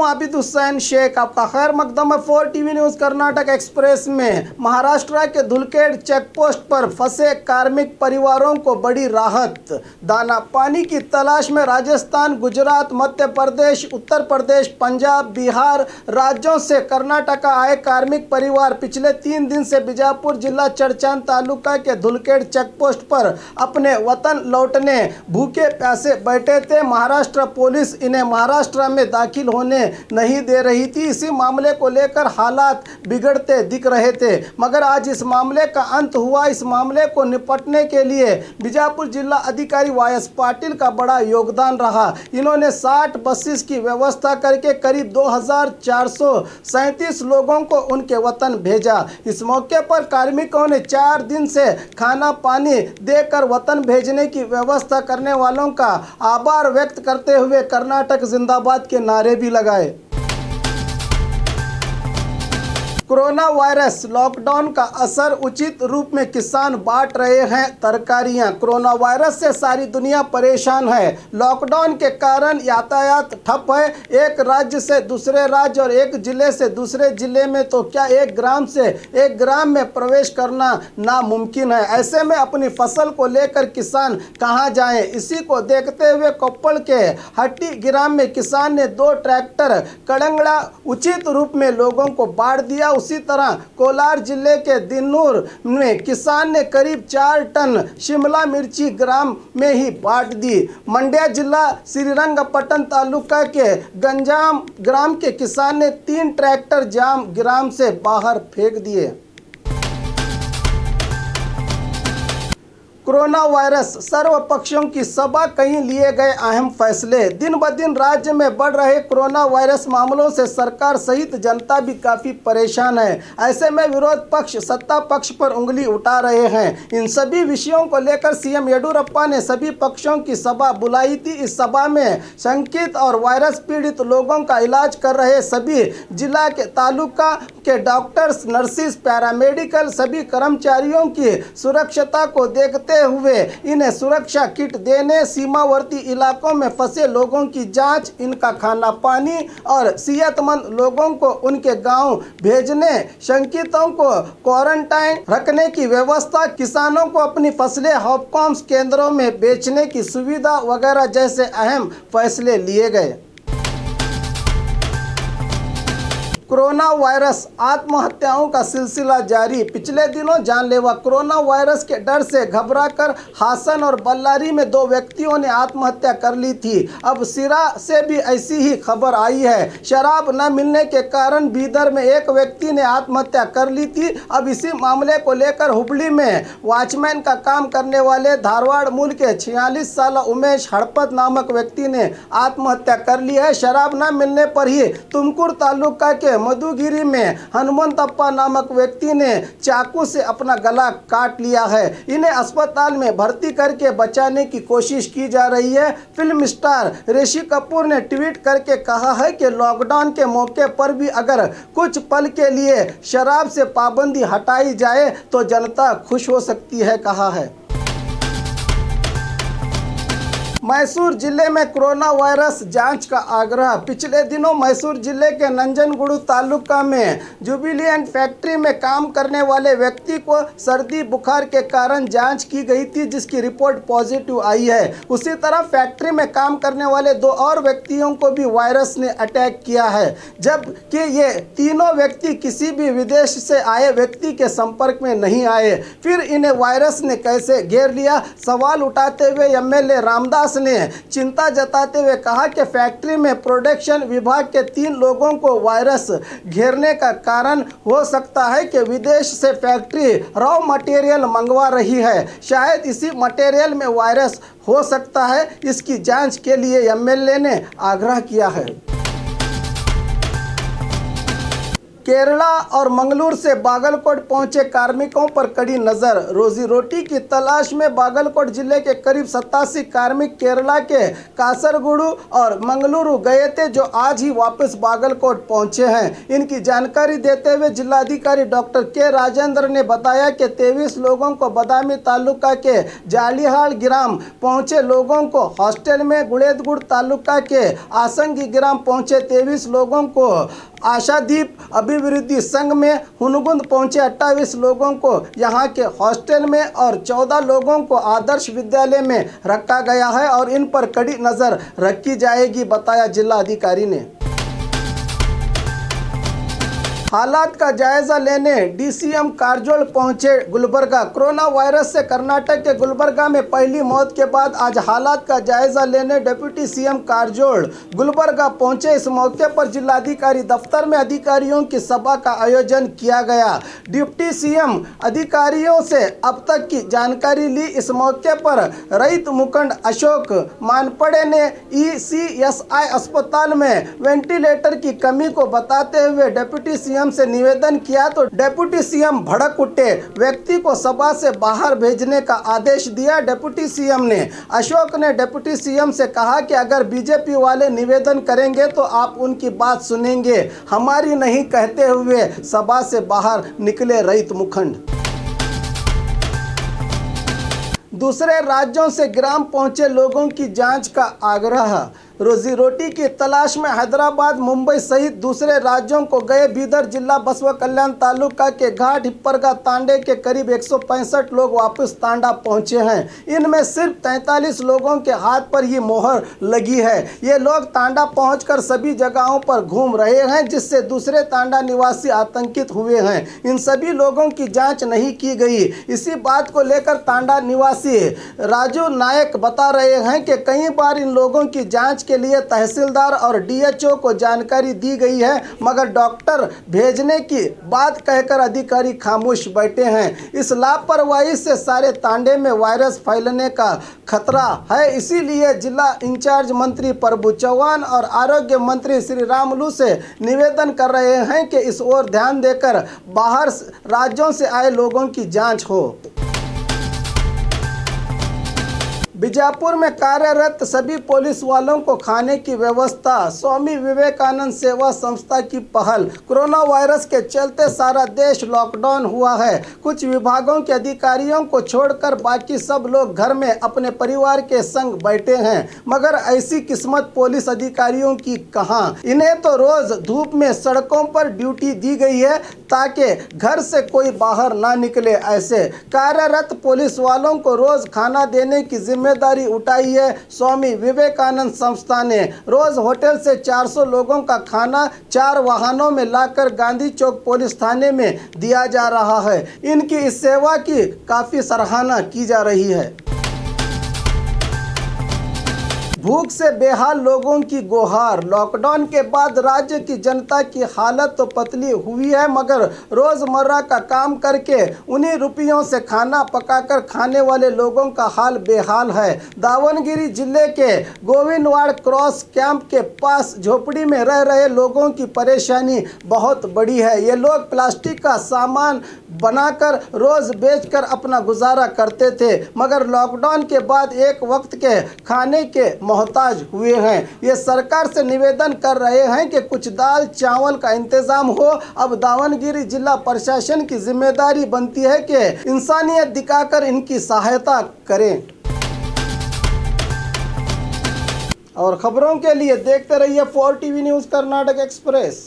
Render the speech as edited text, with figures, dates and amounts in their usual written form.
हूं आबिद हुसैन शेख। आपका खैर मकदम है 4 टीवी न्यूज़ कर्नाटक एक्सप्रेस में। महाराष्ट्र के धुलकेड़ चेक पोस्ट पर फंसे कार्मिक परिवारों को बड़ी राहत। दाना पानी की तलाश में राजस्थान, गुजरात, मध्य प्रदेश, उत्तर प्रदेश, पंजाब, बिहार राज्यों से कर्नाटक आए कार्मिक परिवार पिछले 3 दिन से बीजापुर जिला चड़चान तालुका के धुलकेड़ चेक पोस्ट पर अपने वतन लौटने भूखे प्यासे बैठे थे। महाराष्ट्र पुलिस इन्हें महाराष्ट्र में दाखिल होने नहीं दे रही थी। इसी मामले को लेकर हालात बिगड़ते दिख रहे थे, मगर आज इस मामले का अंत हुआ। इस मामले को निपटने के लिए बीजापुर जिला अधिकारी वायस पाटिल का बड़ा योगदान रहा। इन्होंने 60 बसेस की व्यवस्था करके करीब 2437 लोगों को उनके वतन भेजा। इस मौके पर कार्मिकों ने 4 दिन से खाना पानी देकर वतन भेजने की व्यवस्था करने वालों का आभार व्यक्त करते हुए कर्नाटक जिंदाबाद के नारे भी लगाए। कोरोना वायरस लॉकडाउन का असर उचित रूप में किसान बांट रहे हैं तरकारियां। कोरोना वायरस से सारी दुनिया परेशान है। लॉकडाउन के कारण यातायात ठप है। एक राज्य से दूसरे राज्य और एक जिले से दूसरे जिले में तो क्या एक ग्राम से एक ग्राम में प्रवेश करना नामुमकिन है। ऐसे में अपनी फसल को लेकर किसान कहां जाएं? इसी को देखते हुए कोप्पल के हट्टी ग्राम में किसान ने 2 ट्रैक्टर कड़ंगड़ा उचित रूप में लोगों को बांट दिया। उसी तरह कोलार जिले के दिन्नूर में किसान ने करीब 4 टन शिमला मिर्ची ग्राम में ही बांट दी। मंड्या जिला श्रीरंगपट्टन तालुका के गंजाम ग्राम के किसान ने 3 ट्रैक्टर जाम ग्राम से बाहर फेंक दिए। कोरोना वायरस सर्व पक्षों की सभा, कहीं लिए गए अहम फैसले। दिन ब दिन राज्य में बढ़ रहे कोरोना वायरस मामलों से सरकार सहित जनता भी काफ़ी परेशान है। ऐसे में विरोध पक्ष सत्ता पक्ष पर उंगली उठा रहे हैं। इन सभी विषयों को लेकर सीएम येडियुरप्पा ने सभी पक्षों की सभा बुलाई थी। इस सभा में शंकित और वायरस पीड़ित लोगों का इलाज कर रहे सभी जिला के तालुका के डॉक्टर्स, नर्सिस, पैरामेडिकल सभी कर्मचारियों की सुरक्षता को देखते हुए इन्हें सुरक्षा किट देने, सीमावर्ती इलाकों में फंसे लोगों की जांच, इनका खाना पानी और सेहतमंद लोगों को उनके गांव भेजने, शंकितों को क्वारंटाइन रखने की व्यवस्था, किसानों को अपनी फसलें हॉपकॉम्स केंद्रों में बेचने की सुविधा वगैरह जैसे अहम फैसले लिए गए। कोरोना वायरस आत्महत्याओं का सिलसिला जारी। पिछले दिनों जानलेवा कोरोना वायरस के डर से घबराकर हासन और बल्लारी में 2 व्यक्तियों ने आत्महत्या कर ली थी। अब सिरा से भी ऐसी ही खबर आई है। शराब न मिलने के कारण बीदर में एक व्यक्ति ने आत्महत्या कर ली थी। अब इसी मामले को लेकर हुबली में वॉचमैन का काम करने वाले धारवाड़ मूल के 46 साल उमेश हड़पत नामक व्यक्ति ने आत्महत्या कर ली है। शराब न मिलने पर ही तुमकुर तालुका के मधुगिरी में हनुमंतप्पा नामक व्यक्ति ने चाकू से अपना गला काट लिया है। इन्हें अस्पताल में भर्ती करके बचाने की कोशिश की जा रही है। फिल्म स्टार ऋषि कपूर ने ट्वीट करके कहा है कि लॉकडाउन के मौके पर भी अगर कुछ पल के लिए शराब से पाबंदी हटाई जाए तो जनता खुश हो सकती है, कहा है। मैसूर जिले में कोरोना वायरस जांच का आग्रह। पिछले दिनों मैसूर जिले के नंजनगुडु तालुका में जुबिलिएंट फैक्ट्री में काम करने वाले व्यक्ति को सर्दी बुखार के कारण जांच की गई थी, जिसकी रिपोर्ट पॉजिटिव आई है। उसी तरह फैक्ट्री में काम करने वाले 2 और व्यक्तियों को भी वायरस ने अटैक किया है, जबकि ये तीनों व्यक्ति किसी भी विदेश से आए व्यक्ति के संपर्क में नहीं आए। फिर इन्हें वायरस ने कैसे घेर लिया? सवाल उठाते हुए एमएलए रामदास ने चिंता जताते हुए कहा कि फैक्ट्री में प्रोडक्शन विभाग के 3 लोगों को वायरस घेरने का कारण हो सकता है कि विदेश से फैक्ट्री रॉ मटेरियल मंगवा रही है। शायद इसी मटेरियल में वायरस हो सकता है। इसकी जांच के लिए एमएलए ने आग्रह किया है। केरला और मंगलूर से बागलकोट पहुंचे कार्मिकों पर कड़ी नजर। रोजी रोटी की तलाश में बागलकोट जिले के करीब 87 कार्मिक केरला के कासरगुडू और मंगलुरु गए थे, जो आज ही वापस बागलकोट पहुंचे हैं। इनकी जानकारी देते हुए जिलाधिकारी डॉक्टर के राजेंद्र ने बताया कि 23 लोगों को बदामी तालुका के जालिहाल ग्राम पहुंचे लोगों को हॉस्टल में, गुड़ेदगुड़ तालुका के आसंगी ग्राम पहुंचे 23 लोगों को आशादीप अभिवृद्धि संघ में, हुनगुंद पहुंचे 28 लोगों को यहां के हॉस्टल में और 14 लोगों को आदर्श विद्यालय में रखा गया है और इन पर कड़ी नजर रखी जाएगी, बताया जिला अधिकारी ने। हालात का जायजा लेने डीसीएम कारजोल पहुंचे गुलबर्गा। कोरोना वायरस से कर्नाटक के गुलबर्गा में पहली मौत के बाद आज हालात का जायजा लेने डिप्टी सीएम कारजोल गुलबर्गा पहुंचे। इस मौके पर जिलाधिकारी दफ्तर में अधिकारियों की सभा का आयोजन किया गया। डिप्टी सीएम अधिकारियों से अब तक की जानकारी ली। इस मौके पर रईत मुखंड अशोक मानपड़े ने ईसीएसआई अस्पताल में वेंटिलेटर की कमी को बताते हुए डिप्टी सीएम से निवेदन किया तो डिप्टी सीएम भड़क उठे, व्यक्ति को सभा से बाहर भेजने का आदेश दिया। डिप्टी सीएम ने अशोक ने डिप्टी सीएम से कहा कि अगर बीजेपी वाले निवेदन करेंगे तो आप उनकी बात सुनेंगे, हमारी नहीं, कहते हुए सभा से बाहर निकले रईत मुखंड। दूसरे राज्यों से ग्राम पहुंचे लोगों की जांच का आग्रह। रोजी रोटी की तलाश में हैदराबाद, मुंबई सहित दूसरे राज्यों को गए बीदर जिला बसवा कल्याण तालुका के घाट हिप्परगा तांडे के करीब 165 लोग वापस तांडा पहुंचे हैं। इनमें सिर्फ 43 लोगों के हाथ पर ही मोहर लगी है। ये लोग तांडा पहुंचकर सभी जगहों पर घूम रहे हैं, जिससे दूसरे तांडा निवासी आतंकित हुए हैं। इन सभी लोगों की जांच नहीं की गई। इसी बात को लेकर तांडा निवासी राजू नायक बता रहे हैं कि कई बार इन लोगों की जांच के लिए तहसीलदार और डीएचओ को जानकारी दी गई है, मगर डॉक्टर भेजने की बात कहकर अधिकारी खामोश बैठे हैं। इस लापरवाही से सारे तांडे में वायरस फैलने का खतरा है। इसीलिए जिला इंचार्ज मंत्री प्रभु चौहान और आरोग्य मंत्री श्री रामुलु से निवेदन कर रहे हैं कि इस ओर ध्यान देकर बाहर राज्यों से आए लोगों की जांच हो। बीजापुर में कार्यरत सभी पुलिस वालों को खाने की व्यवस्था। स्वामी विवेकानंद सेवा संस्था की पहल। कोरोना वायरस के चलते सारा देश लॉकडाउन हुआ है। कुछ विभागों के अधिकारियों को छोड़कर बाकी सब लोग घर में अपने परिवार के संग बैठे हैं, मगर ऐसी किस्मत पुलिस अधिकारियों की कहाँ। इन्हें तो रोज धूप में सड़कों पर ड्यूटी दी गई है ताकि घर से कोई बाहर ना निकले। ऐसे कार्यरत पुलिस वालों को रोज खाना देने की जिम्मेदारी उठाई है स्वामी विवेकानंद संस्था ने। रोज होटल से 400 लोगों का खाना 4 वाहनों में लाकर गांधी चौक पुलिस थाने में दिया जा रहा है। इनकी इस सेवा की काफी सराहना की जा रही है। भूख से बेहाल लोगों की गुहार। लॉकडाउन के बाद राज्य की जनता की हालत तो पतली हुई है, मगर रोजमर्रा का काम करके उन्हीं रुपयों से खाना पकाकर खाने वाले लोगों का हाल बेहाल है। दावनगिरी जिले के गोविंदवाड़ क्रॉस कैंप के पास झोपड़ी में रह रहे लोगों की परेशानी बहुत बड़ी है। ये लोग प्लास्टिक का सामान बनाकर रोज बेचकर अपना गुजारा करते थे, मगर लॉकडाउन के बाद एक वक्त के खाने के मोहताज हुए हैं। ये सरकार से निवेदन कर रहे हैं कि कुछ दाल चावल का इंतजाम हो। अब दावनगिरी जिला प्रशासन की जिम्मेदारी बनती है कि इंसानियत दिखाकर इनकी सहायता करें। और खबरों के लिए देखते रहिए 4 टीवी न्यूज़ कर्नाटक एक्सप्रेस।